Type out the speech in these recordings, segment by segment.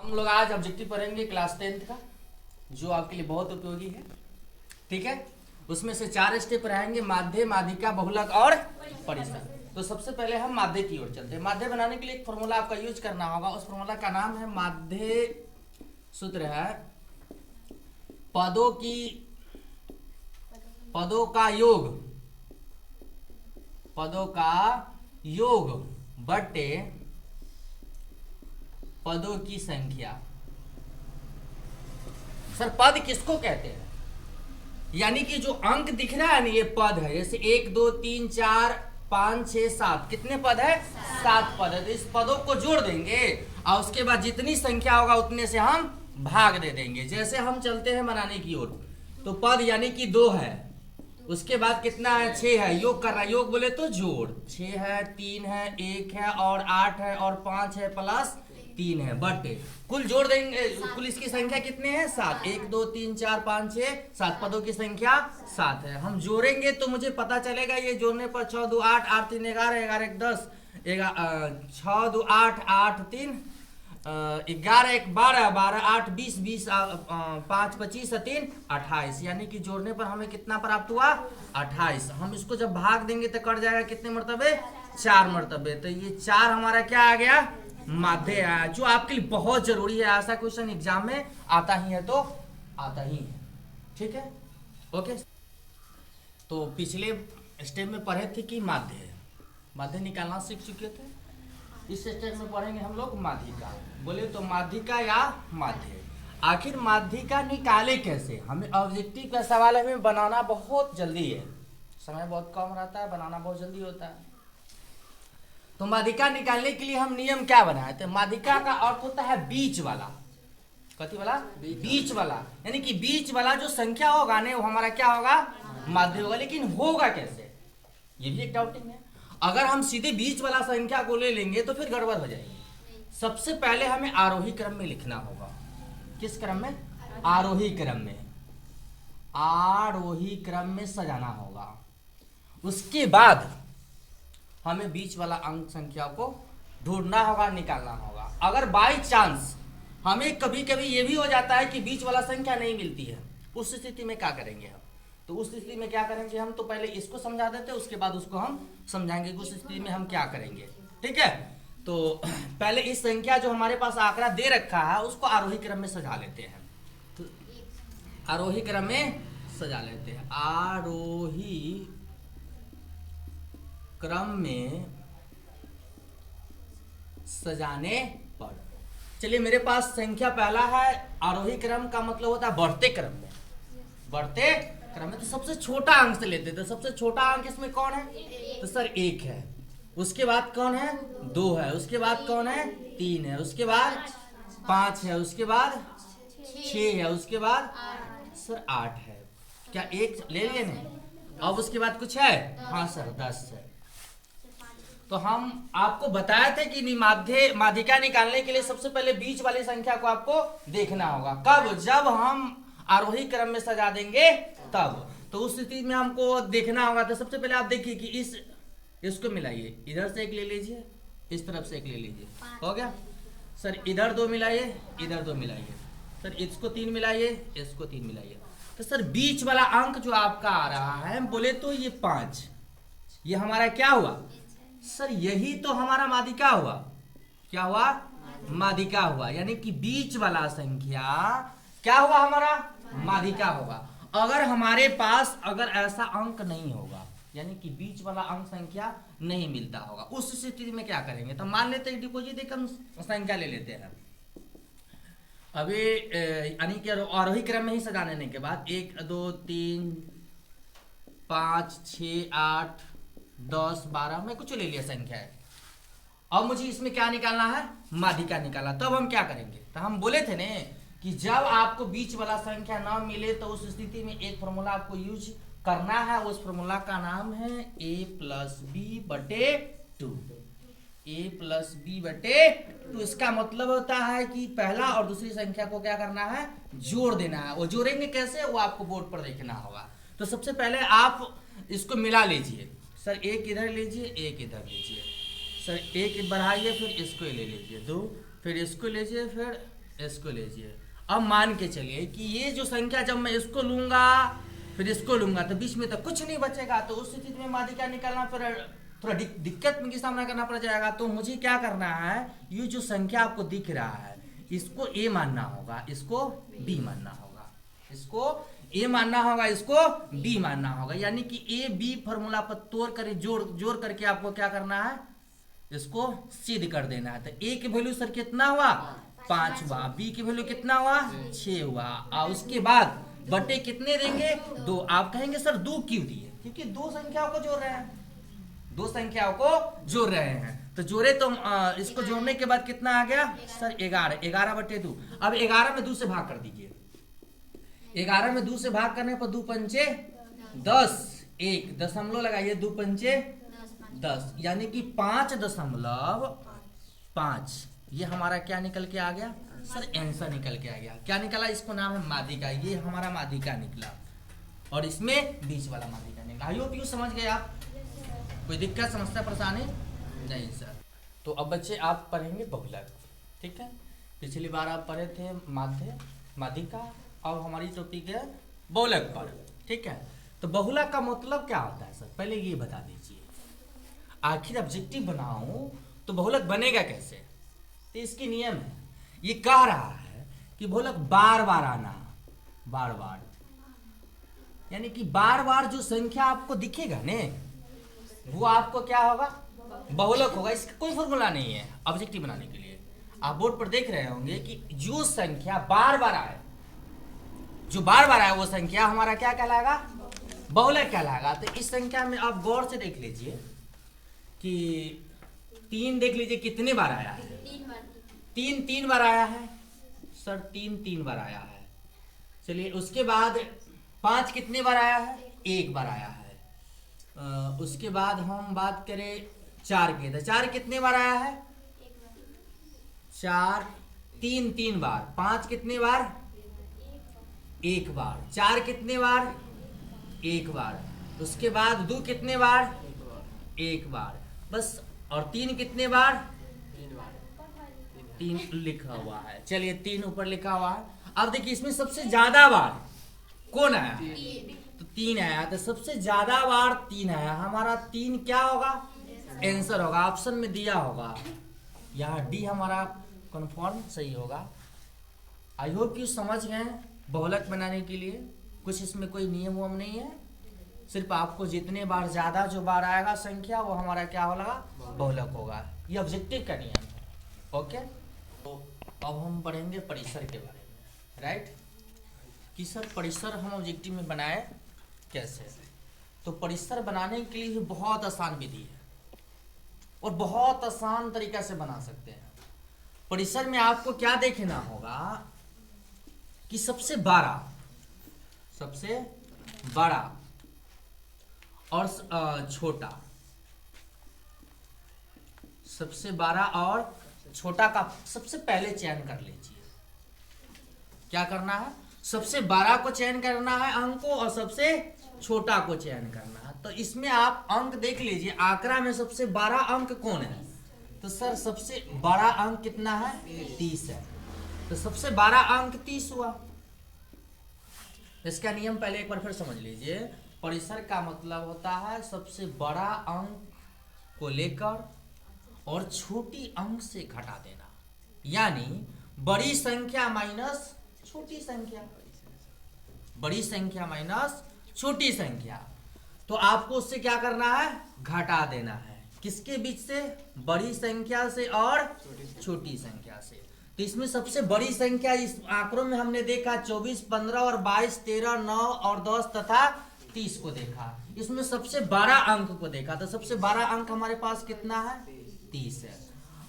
हम लोग आज ऑब्जेक्टिव पढ़ेंगे क्लास 10th का, जो आपके लिए बहुत उपयोगी है। ठीक है, उसमें से 4 स्टेप रहेंगे: माध्य, माध्यिका, बहुलक और परिसर। तो सबसे पहले हम माध्य की ओर चलते हैं। माध्य बनाने के लिए एक फॉर्मूला आपका यूज करना होगा। उस फॉर्मूला का नाम है माध्य सूत्र है पदों का योग बटे पदों की संख्या। सर पद किसको कहते हैं? यानी कि जो अंक दिख रहा है ना, ये पद है। जैसे 1 2 3 4 5 6 7, कितने पद है? 7 पद है। तो इस पदों को जोड़ देंगे और उसके बाद जितनी संख्या होगा उतने से हम भाग दे देंगे। जैसे हम चलते हैं बनाने की ओर, तो पद यानी कि 2 है, उसके बाद कितना है? 6 है। योग कर रहा है, योग बोले तो जोड़। 6 है, 3 है, 1 है और 8 है और 5 है प्लस 3 है बटे कुल जोड़ देंगे। कुल इसकी संख्या कितने हैं? 7। 1 2 3 4 5 6 7 पदों की संख्या 7 है। हम जोड़ेंगे तो मुझे पता चलेगा, ये जोड़ने पर 6 2 8 8 3 11 11 1 10 6 2 8 8 3 11 1 12 12 8 20 20 5 25 3 28, यानी कि जोड़ने पर हमें कितना प्राप्त हुआ? 28। हम इसको जब भाग देंगे तो कट जाएगा कितने मर्तबे? 4 मर्तबे। तो ये 4 हमारा क्या आ गया? माध्य आया, जो आपके लिए बहुत जरूरी है। ऐसा क्वेश्चन एग्जाम में आता ही है, तो आता ही है। ठीक है, ओके। तो पिछले स्टेप में पढ़े थे कि माध्य निकालना सीख चुके थे। इस स्टेप में पढ़ेंगे हम लोग माध्यिका। बोले तो माध्यिका या माध्य। आखिर माध्यिका निकाले कैसे? हमें ऑब्जेक्टिव का सवाल हमें बनाना बहुत जल्दी है, समय बहुत कम रहता है, बनाना बहुत जल्दी होता है। तो माध्यिका निकालने के लिए हम नियम क्या बनाए थे? माध्यिका का अर्थ होता है बीच वाला। कथी वाला? बीच वाला। यानी कि बीच वाला जो संख्या होगा ना, वो हमारा क्या होगा? माध्य होगा। लेकिन होगा कैसे, ये भी एक डाउटिंग है। अगर हम सीधे बीच वाला संख्या को ले लेंगे तो फिर गड़बड़ हो जाएगी। सबसे पहले हमें आरोही क्रम में लिखना होगा। किस क्रम में? आरोही क्रम में। आरोही क्रम में सजाना होगा। उसके बाद हमें बीच वाला अंक संख्या को ढूंढना होगा, निकालना होगा। अगर बाई चांस हमें कभी कभी ये भी हो जाता है कि बीच वाला संख्या नहीं मिलती है, उस स्थिति में क्या करेंगे हम? तो उस स्थिति में क्या करेंगे हम? तो पहले इसको समझा देते हैं, उसके बाद उसको हम समझाएंगे कि उस स्थिति में हम क्या करेंगे। ठीक है, तो पहले इस संख्या जो हमारे पास आंकड़ा दे रखा है उसको आरोही क्रम में सजा लेते हैं। तो आरोही क्रम में सजा लेते हैं। आरोही क्रम में सजाने पर, चलिए मेरे पास संख्या पहला है। आरोही क्रम का मतलब होता है बढ़ते क्रम में। बढ़ते क्रम में तो सबसे छोटा अंक से लेते थे। सबसे छोटा अंक इसमें कौन है? तो सर 1 है। उसके बाद कौन है? 2 है। उसके बाद कौन है? 3 है। उसके बाद 5 है। उसके बाद 6 है। उसके बाद सर 8 है। क्या 1 ले लिए नहीं? अब उसके बाद कुछ है? हाँ सर 10 है। तो हम आपको बताए थे कि माध्यिका निकालने के लिए सबसे पहले बीच वाली संख्या को आपको देखना होगा। कब? जब हम आरोही क्रम में सजा देंगे तब। तो उस स्थिति में हमको देखना होगा। तो सबसे पहले आप देखिए कि इसको मिलाइए। इधर से एक ले लीजिए, इस तरफ से एक ले लीजिए। हो गया सर। इधर 2 मिलाइए, इधर 2 मिलाइए। सर इसको 3 मिलाइए, इसको 3 मिलाइए। तो सर बीच वाला अंक जो आपका आ रहा है, बोले तो ये 5, ये हमारा क्या हुआ? सर यही तो हमारा माध्यिका हुआ। क्या हुआ? माध्यिका हुआ। यानी कि बीच वाला संख्या क्या हुआ? हमारा माध्यिका होगा। अगर हमारे पास अगर ऐसा अंक नहीं होगा, यानी कि बीच वाला अंक संख्या नहीं मिलता होगा, उस स्थिति में क्या करेंगे? तो मान लेते हैं डिपोजिट एक हम संख्या ले लेते हैं। अभी यानी कि आरोही क्रम में ही सजाने के बाद 1 2 3 5 6 8 10 12 मैं कुछ ले लिया संख्या है। अब मुझे इसमें क्या निकालना है? माध्यिका निकालना। तब हम क्या करेंगे? तो हम बोले थे ने कि जब आपको बीच वाला संख्या ना मिले तो उस स्थिति में एक फॉर्मूला आपको यूज करना है। उस फॉर्मूला का नाम है a प्लस बी बटे 2। a प्लस बी बटे 2। इसका मतलब होता है कि पहला और दूसरी संख्या को क्या करना है? जोड़ देना है। वो जोड़ेंगे कैसे, वो आपको बोर्ड पर देखना होगा। तो सबसे पहले आप इसको मिला लीजिए। सर 1 इधर लीजिए, 1 इधर लीजिए। सर 1 बढ़ाइए, फिर इसको ले लीजिए 2, फिर इसको लीजिए, फिर इसको लीजिए। अब मान के चलिए कि ये जो संख्या जब मैं इसको लूंगा फिर इसको लूंगा तो बीच में तो कुछ नहीं बचेगा, तो उस स्थिति में माध्यिका निकालना फिर थोड़ा दिक्कत में की सामना करना पड़ जाएगा। तो मुझे क्या करना है, ये जो संख्या आपको दिख रहा है इसको ए मानना होगा, इसको बी मानना होगा, इसको ए मानना होगा, इसको बी मानना होगा। यानी कि ए बी फॉर्मूला पर तोड़ कर जोड़ करके आपको क्या करना है, इसको सिद्ध कर देना है। तो ए की वैल्यू सर कितना हुआ 5 हुआ, बी की वैल्यू कितना हुआ 6 हुआ, और उसके बाद बटे कितने देंगे 2। आप कहेंगे सर 2 क्यों दिए, क्योंकि दो संख्याओं को जोड़ रहे हैं, दो संख्याओं को जोड़ रहे हैं। तो जोड़े तो इसको जोड़ने के बाद कितना आ गया सर 11, 11 बटे 2। अब 11 में 2 से भाग कर दीजिए, 11 में 2 से भाग करने पर 2 पंचे 10, एक दशमलव लगाइए, 2 पंचे 10, यानी कि 5.5। ये हमारा क्या निकल के आ गया सर, आंसर निकल के आ गया। क्या निकला, इसको नाम है माध्यिका, ये हमारा माध्यिका निकला और इसमें बीच वाला माध्यिका निकला। आई होप यू समझ गए आप, कोई दिक्कत समस्या परेशानी नहीं सर। तो अब बच्चे आप पढ़ेंगे बहुलक, ठीक है। पिछली बार आप पढ़े थे माध्यिका, अब हमारी टॉपिक है बहुलक पर, ठीक है। तो बहुलक का मतलब क्या होता है सर, पहले ये बता दीजिए। आखिर ऑब्जेक्टिव बनाऊं तो बहुलक बनेगा कैसे, तो इसकी नियम है, ये कह रहा है कि बहुलक बार बार आना, बार बार, यानी कि बार बार जो संख्या आपको दिखेगा ने वो आपको क्या होगा बहुलक होगा। इसका कोई फॉर्मूला नहीं है ऑब्जेक्टिव बनाने के लिए। आप बोर्ड पर देख रहे होंगे कि जो संख्या बार बार आए, जो बार बार आए वो संख्या हमारा क्या कहलाएगा, बहुलक कहलाएगा। तो इस संख्या में आप गौर से देख लीजिए कि 3 देख लीजिए कितने बार आया है, 3 बार आया है सर, 3 बार आया है। चलिए उसके बाद 5 कितने बार आया है, 1 बार आया है। उसके बाद हम बात करें 4 की, तो 4 कितने बार आया है, 4 3 बार। 5 कितने बार, 1 बार। 4 कितने बार, 1 बार। उसके बाद 2 कितने बार, 1 बार बस। और 3 कितने बार, 3 लिखा हुआ है। चलिए 3 ऊपर लिखा हुआ है। अब देखिए इसमें सबसे ज्यादा बार कौन आया, तो 3 आया, तो सबसे ज्यादा बार 3 आया। हमारा 3 क्या होगा, आंसर होगा, ऑप्शन में दिया होगा, यहाँ डी हमारा कन्फर्म सही होगा। आई होप यू समझ गए बहुलक बनाने के लिए। कुछ इसमें कोई नियम वम नहीं है, सिर्फ आपको जितने बार ज्यादा जो बार आएगा संख्या वो हमारा क्या होगा बहुलक होगा। ये ऑब्जेक्टिव का नियम है, ओके। तो अब हम पढ़ेंगे परिसर के बारे में, राइट, कि सर परिसर हम ऑब्जेक्टिव में बनाए कैसे। तो परिसर बनाने के लिए बहुत आसान विधि है और बहुत आसान तरीका से बना सकते हैं। परिसर में आपको क्या देखना होगा कि सबसे बड़ा और छोटा, सबसे बड़ा और छोटा का सबसे पहले चयन कर लीजिए। क्या करना है, सबसे बड़ा को चयन करना है अंक को, और सबसे छोटा को चयन करना है। तो इसमें आप अंक देख लीजिए, आंकड़ा में सबसे बड़ा अंक कौन है, तो सर सबसे बड़ा अंक कितना है 30 है, तो सबसे बड़ा अंक 30 हुआ। इसका नियम पहले एक बार फिर समझ लीजिए। परिसर का मतलब होता है सबसे बड़ा अंक को लेकर और छोटी अंक से घटा देना, यानी बड़ी संख्या माइनस छोटी संख्या, बड़ी संख्या माइनस छोटी संख्या। तो आपको उससे क्या करना है, घटा देना है। किसके बीच से, बड़ी संख्या से और छोटी संख्या से। तो इसमें सबसे बड़ी संख्या इस आंकड़ों में हमने देखा 24, 15 और 22, 13, 9 और 10 तथा 30 को देखा। इसमें सबसे बड़ा अंक को देखा, तो सबसे बड़ा अंक हमारे पास कितना है 30 है।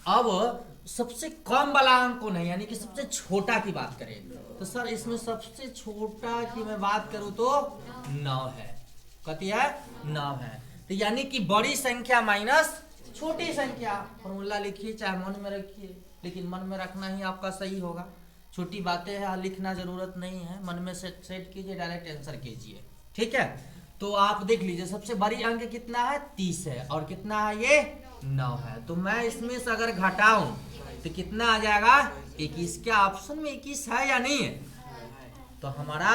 अब सबसे कम वाला अंक कौन है, यानी कि सबसे छोटा की बात करें तो सर इसमें सबसे छोटा की मैं बात करूं तो 9 है। कती है 9 है। तो यानी कि बड़ी संख्या माइनस छोटी संख्या। फॉर्मूला लिखिए चाहे मन में रखिए, लेकिन मन में रखना ही आपका सही होगा। छोटी बातें हैं लिखना जरूरत नहीं है, मन में सेट कीजिए, डायरेक्ट आंसर कीजिए, ठीक है। तो आप देख लीजिए सबसे बड़ी अंक कितना है 30 है और कितना है ये 9 है। तो मैं इसमें से अगर घटाऊं तो कितना आ जाएगा 21। क्या ऑप्शन में 21 है या नहीं है? तो हमारा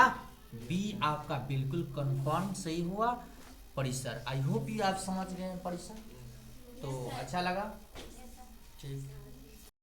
बी आपका बिल्कुल कंफर्म सही हुआ परिसर। आई होप यू आप समझ गए हैं परिसर। तो अच्छा लगा, ठीक।